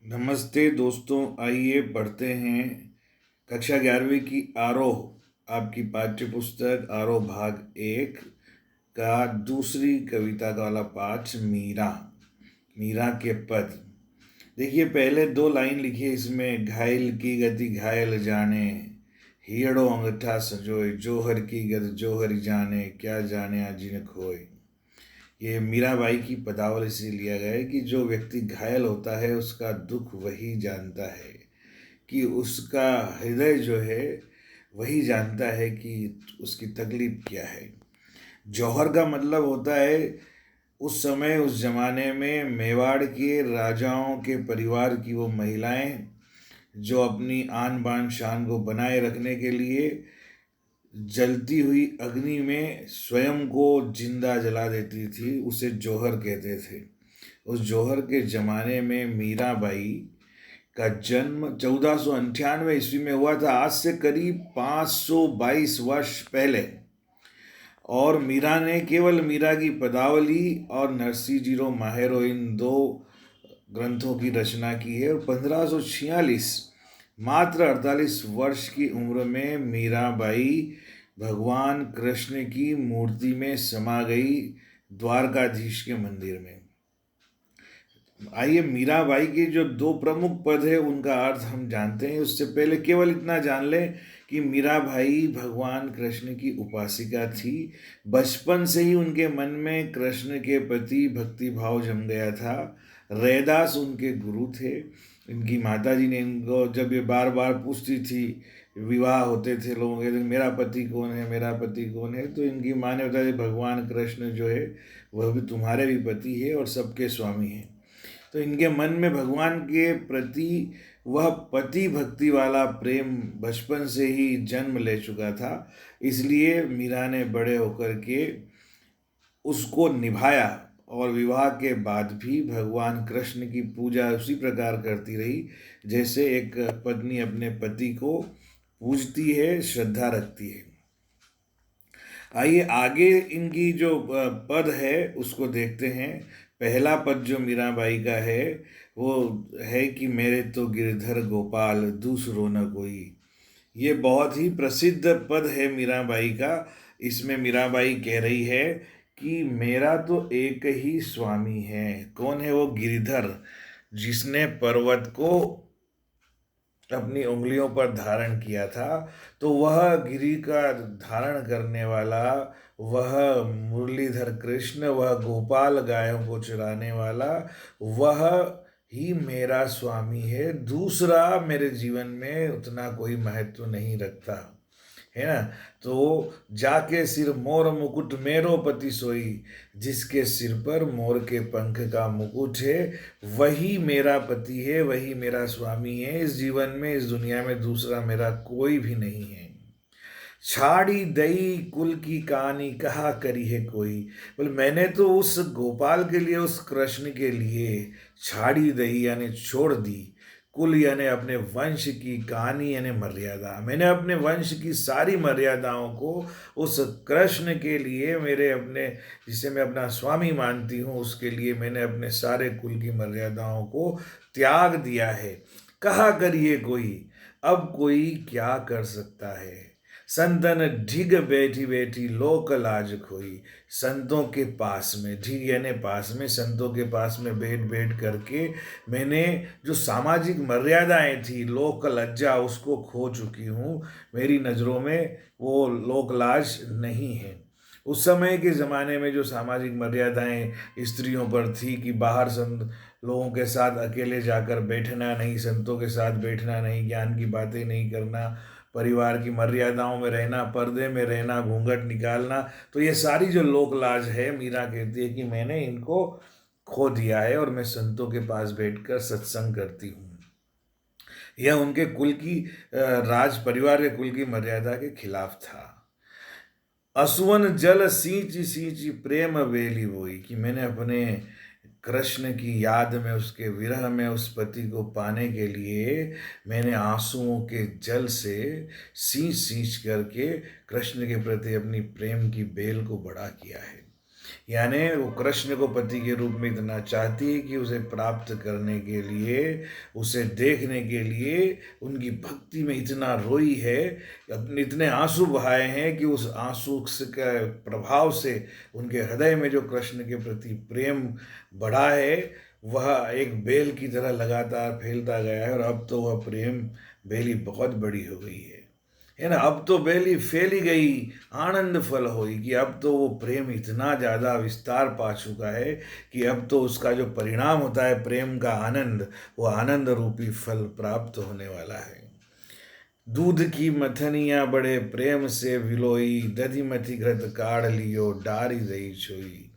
नमस्ते दोस्तों, आइए पढ़ते हैं कक्षा 11वीं की आरोह, आपकी पाठ्य पुस्तक आरोह भाग 1 का दूसरी कविता का वाला पाठ मीरा। मीरा के पद देखिए, पहले दो लाइन लिखी है इसमें। घायल की गति घायल जाने, हियड़ो अंगठा सजोए, जोहर की गति जोहर जाने, क्या जाने अजिन खोए। ये मीराबाई की पदावली से लिया गया है कि जो व्यक्ति घायल होता है उसका दुख वही जानता है, कि उसका हृदय जो है वही जानता है कि उसकी तकलीफ क्या है। जौहर का मतलब होता है उस समय, उस जमाने में मेवाड़ के राजाओं के परिवार की वो महिलाएं जो अपनी आन बान शान को बनाए रखने के लिए जलती हुई अग्नि में स्वयं को जिंदा जला देती थी, उसे जौहर कहते थे। उस जौहर के ज़माने में मीराबाई का जन्म 1498 ईस्वी में हुआ था, आज से करीब 522 वर्ष पहले। और मीरा ने केवल मीरा की पदावली और नरसी जीरो माहेरो इन दो ग्रंथों की रचना की है। और 1546 मात्र 48 वर्ष की उम्र में मीराबाई भगवान कृष्ण की मूर्ति में समा गई, द्वारकाधीश के मंदिर में। आइए मीराबाई के जो दो प्रमुख पद है उनका अर्थ हम जानते हैं। उससे पहले केवल इतना जान लें कि मीराबाई भगवान कृष्ण की उपासिका थी। बचपन से ही उनके मन में कृष्ण के प्रति भक्ति भाव जम गया था। रैदास उनके गुरु थे। इनकी माताजी ने इनको, जब ये बार बार पूछती थी, विवाह होते थे लोगों के, तो मेरा पति कौन है, मेरा पति कौन है, तो इनकी माँ ने बताया भगवान कृष्ण जो है वह भी तुम्हारे भी पति है और सबके स्वामी हैं। तो इनके मन में भगवान के प्रति वह पति भक्ति वाला प्रेम बचपन से ही जन्म ले चुका था। इसलिए मीरा ने बड़े होकर के उसको निभाया और विवाह के बाद भी भगवान कृष्ण की पूजा उसी प्रकार करती रही जैसे एक पत्नी अपने पति को पूजती है, श्रद्धा रखती है। आइए आगे इनकी जो पद है उसको देखते हैं। पहला पद जो मीराबाई का है वो है कि मेरे तो गिरधर गोपाल दूसरो न कोई। ये बहुत ही प्रसिद्ध पद है मीराबाई का। इसमें मीराबाई कह रही है कि मेरा तो एक ही स्वामी है। कौन है वो? गिरधर, जिसने पर्वत को अपनी उंगलियों पर धारण किया था। तो वह गिरि का धारण करने वाला, वह मुरलीधर कृष्ण, वह गोपाल गायों को चराने वाला, वह ही मेरा स्वामी है। दूसरा मेरे जीवन में उतना कोई महत्व नहीं रखता है ना। तो जाके सिर मोर मुकुट मेरो पति सोई, जिसके सिर पर मोर के पंख का मुकुट है वही मेरा पति है, वही मेरा स्वामी है। इस जीवन में, इस दुनिया में दूसरा मेरा कोई भी नहीं है। छाड़ी दई कुल की कहानी कहा करी है कोई। बोले मैंने तो उस गोपाल के लिए, उस कृष्ण के लिए छाड़ी दई यानी छोड़ दी, कुल यानी अपने वंश की, कहानी यानी मर्यादा, मैंने अपने वंश की सारी मर्यादाओं को उस कृष्ण के लिए, मेरे अपने, जिसे मैं अपना स्वामी मानती हूँ, उसके लिए मैंने अपने सारे कुल की मर्यादाओं को त्याग दिया है। कहा करिए कोई, अब कोई क्या कर सकता है। संतन ढिग बैठी बैठी लोक लाज खोई। संतों के पास में, ढिग यानी पास में, संतों के पास में बैठ बैठ करके मैंने जो सामाजिक मर्यादाएं थी, लोक लज्जा, उसको खो चुकी हूँ। मेरी नज़रों में वो लोक लाज नहीं है। उस समय के ज़माने में जो सामाजिक मर्यादाएं स्त्रियों पर थी कि बाहर संत लोगों के साथ अकेले जाकर बैठना नहीं, संतों के साथ बैठना नहीं, ज्ञान की बातें नहीं करना, परिवार की मर्यादाओं में रहना, पर्दे में रहना, घूंघट निकालना, तो ये सारी जो लोक लाज है, मीरा कहती है कि मैंने इनको खो दिया है और मैं संतों के पास बैठकर सत्संग करती हूँ। यह उनके कुल की, राज परिवार के कुल की मर्यादा के खिलाफ था। असुवन जल सींच सींच प्रेम बेली बोई, कि मैंने अपने कृष्ण की याद में, उसके विरह में, उस पति को पाने के लिए मैंने आंसुओं के जल से सींच सींच करके कृष्ण के प्रति अपनी प्रेम की बेल को बड़ा किया है। यानी वो कृष्ण को पति के रूप में इतना चाहती है कि उसे प्राप्त करने के लिए, उसे देखने के लिए उनकी भक्ति में इतना रोई है, अपने इतने आंसू बहाए हैं कि उस आंसू के प्रभाव से उनके हृदय में जो कृष्ण के प्रति प्रेम बढ़ा है वह एक बेल की तरह लगातार फैलता गया है। और अब तो वह प्रेम बेली बहुत बड़ी हो गई है ना। अब तो बेली फैली गई, आनंद फल हुई, कि अब तो वो प्रेम इतना ज़्यादा विस्तार पा चुका है कि अब तो उसका जो परिणाम होता है प्रेम का आनंद, वो आनंद रूपी फल प्राप्त होने वाला है। दूध की मथनिया बड़े प्रेम से विलोई, दधि मथी घृत काढ़ लियो डारी दही छोई।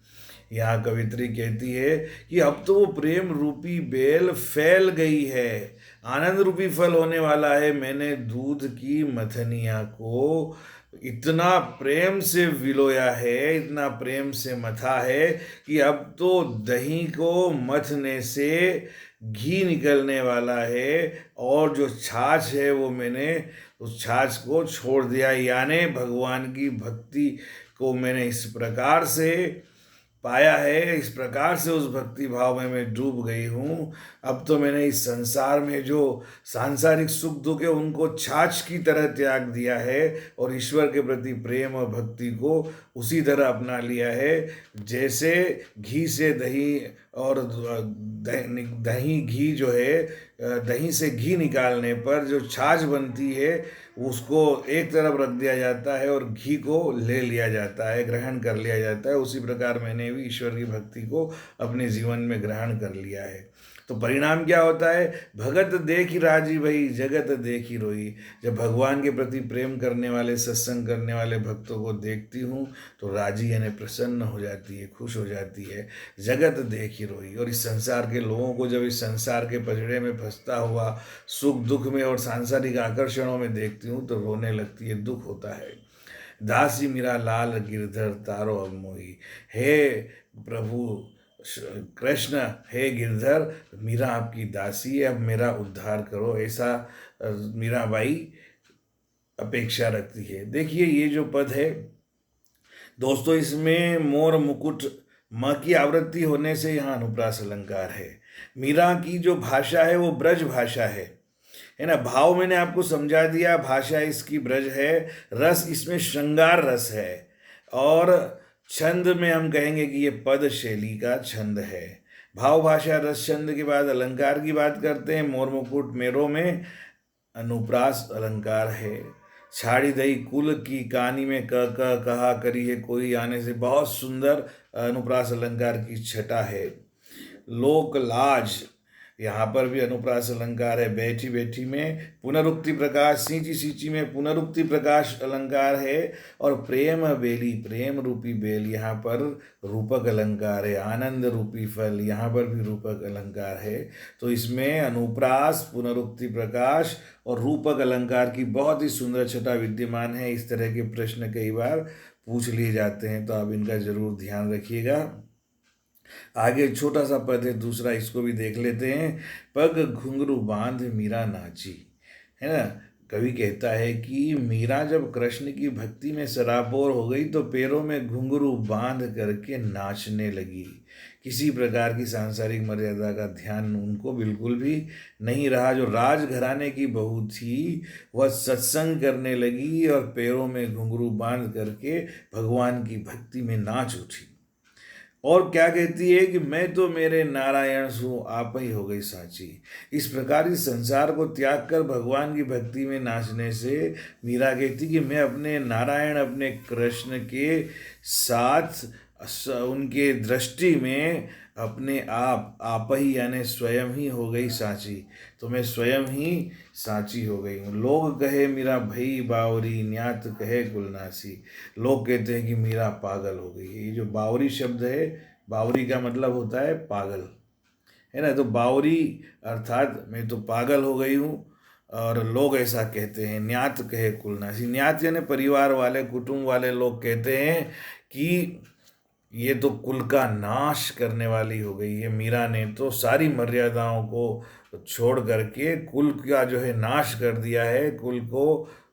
यहाँ कवित्री कहती है कि अब तो वो प्रेम रूपी बेल फैल गई है, आनंद रूपी फल होने वाला है। मैंने दूध की मथनिया को इतना प्रेम से विलोया है, इतना प्रेम से मथा है कि अब तो दही को मथने से घी निकलने वाला है, और जो छाछ है वो मैंने उस छाछ को छोड़ दिया। यानी भगवान की भक्ति को मैंने इस प्रकार से पाया है, इस प्रकार से उस भक्ति भाव में मैं डूब गई हूँ। अब तो मैंने इस संसार में जो सांसारिक सुख दुख है उनको छाछ की तरह त्याग दिया है, और ईश्वर के प्रति प्रेम और भक्ति को उसी तरह अपना लिया है जैसे घी से दही, और दही घी जो है, दही से घी निकालने पर जो छाछ बनती है उसको एक तरफ रख दिया जाता है और घी को ले लिया जाता है, ग्रहण कर लिया जाता है। उसी प्रकार मैंने भी ईश्वर की भक्ति को अपने जीवन में ग्रहण कर लिया है। तो परिणाम क्या होता है? भगत देखी राजी भई, जगत देखी रोई। जब भगवान के प्रति प्रेम करने वाले, सत्संग करने वाले भक्तों को देखती हूँ तो राजी यानी प्रसन्न हो जाती है, खुश हो जाती है। जगत देखी रोई। और इस संसार के लोगों को जब इस संसार के पजड़े में फंसता हुआ सुख दुख में और सांसारिक आकर्षणों में देखती हूँ तो रोने लगती है, दुख होता है। दासी मेरा लाल गिरधर तारो अब मोही। हे प्रभु कृष्ण, हे गिरधर, मीरा आपकी दासी है, अब मेरा उद्धार करो, ऐसा मीराबाई अपेक्षा रखती है। देखिए ये जो पद है दोस्तों, इसमें मोर मुकुट म की आवृत्ति होने से यहाँ अनुप्रास अलंकार है। मीरा की जो भाषा है वो ब्रज भाषा है ना। भाव मैंने आपको समझा दिया, भाषा इसकी ब्रज है, रस इसमें श्रृंगार रस है, और छंद में हम कहेंगे कि ये पद शैली का छंद है। भाव भाषा रस छंद के बाद अलंकार की बात करते हैं। मोर मुकुट मेरो में अनुप्रास अलंकार है। छाड़ी दई कुल की कहानी में क कहा करी है कोई आने से, बहुत सुंदर अनुप्रास अलंकार की छटा है। लोक लाज, यहाँ पर भी अनुप्रास अलंकार है। बैठी बैठी में पुनरुक्ति प्रकाश, सींची सींची में पुनरुक्ति प्रकाश अलंकार है। और प्रेम बेली, प्रेम रूपी बेल, यहाँ पर रूपक अलंकार है। आनंद रूपी फल, यहाँ पर भी रूपक अलंकार है। तो इसमें अनुप्रास, पुनरुक्ति प्रकाश और रूपक अलंकार की बहुत ही सुंदर छटा विद्यमान है। इस तरह के प्रश्न कई बार पूछ लिए जाते हैं, तो आप इनका जरूर ध्यान रखिएगा। आगे छोटा सा पद है दूसरा, इसको भी देख लेते हैं। पग घुंघरू बांध मीरा नाची, है ना। कवि कहता है कि मीरा जब कृष्ण की भक्ति में सराबोर हो गई तो पैरों में घुंघरू बांध करके नाचने लगी। किसी प्रकार की सांसारिक मर्यादा का ध्यान उनको बिल्कुल भी नहीं रहा। जो राजघराने की बहू थी वह सत्संग करने लगी और पैरों में घुंघरू बांध करके भगवान की भक्ति में नाच उठी। और क्या कहती है कि मैं तो मेरे नारायण सु आप ही हो गई साची। इस प्रकार इस संसार को त्याग कर भगवान की भक्ति में नाचने से मीरा कहती कि मैं अपने नारायण, अपने कृष्ण के साथ उनके दृष्टि में अपने आप ही यानी स्वयं ही हो गई साची। तो मैं स्वयं ही साची हो गई हूँ। लोग कहे मीरा भई बावरी, न्यात कहे कुलनासी। लोग कहते हैं कि मीरा पागल हो गई है। ये जो बावरी शब्द है, बावरी का मतलब होता है पागल, है ना। तो बावरी अर्थात मैं तो पागल हो गई हूँ, और लोग ऐसा कहते हैं। न्यात कहे कुलनासी, न्यात यानी परिवार वाले, कुटुंब वाले लोग कहते हैं कि ये तो कुल का नाश करने वाली हो गई है। मीरा ने तो सारी मर्यादाओं को छोड़ करके कुल का जो है नाश कर दिया है, कुल को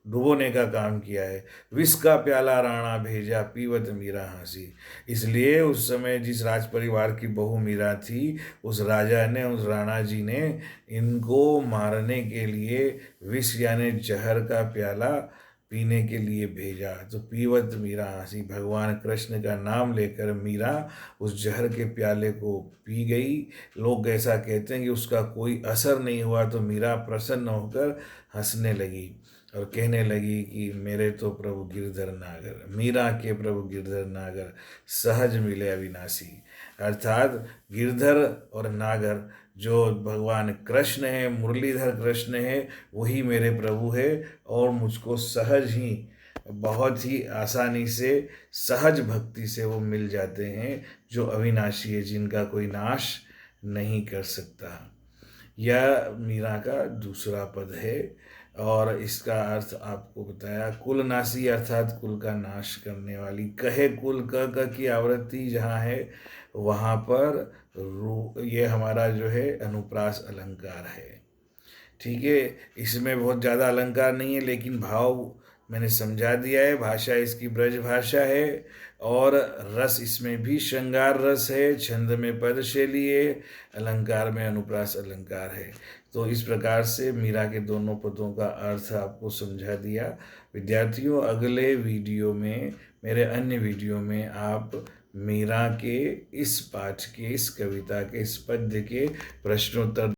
डुबोने का काम किया है। विष का प्याला राणा भेजा, पीवत मीरा हंसी। इसलिए उस समय जिस राज परिवार की बहू मीरा थी, उस राजा ने, उस राणा जी ने इनको मारने के लिए विष यानी जहर का प्याला पीने के लिए भेजा। तो पीवत मीरा हंसी, भगवान कृष्ण का नाम लेकर मीरा उस जहर के प्याले को पी गई। लोग ऐसा कहते हैं कि उसका कोई असर नहीं हुआ, तो मीरा प्रसन्न होकर हंसने लगी और कहने लगी कि मेरे तो प्रभु गिरधर नागर, मीरा के प्रभु गिरधर नागर, सहज मिले अविनाशी। अर्थात गिरधर और नागर जो भगवान कृष्ण है, मुरलीधर कृष्ण है, वही मेरे प्रभु है और मुझको सहज ही, बहुत ही आसानी से, सहज भक्ति से वो मिल जाते हैं, जो अविनाशी है, जिनका कोई नाश नहीं कर सकता। यह मीरा का दूसरा पद है और इसका अर्थ आपको बताया। कुलनाशी अर्थात कुल का नाश करने वाली। कहे कुल क की आवृत्ति जहाँ है वहाँ पर ये हमारा जो है अनुप्रास अलंकार है। ठीक है, इसमें बहुत ज़्यादा अलंकार नहीं है, लेकिन भाव मैंने समझा दिया है। भाषा इसकी ब्रज भाषा है और रस इसमें भी श्रृंगार रस है, छंद में पद शैली है, अलंकार में अनुप्रास अलंकार है। तो इस प्रकार से मीरा के दोनों पदों का अर्थ आपको समझा दिया। विद्यार्थियों, अगले वीडियो में, मेरे अन्य वीडियो में आप मीरा के इस पाठ के, इस कविता के, इस पद्य के प्रश्नोत्तर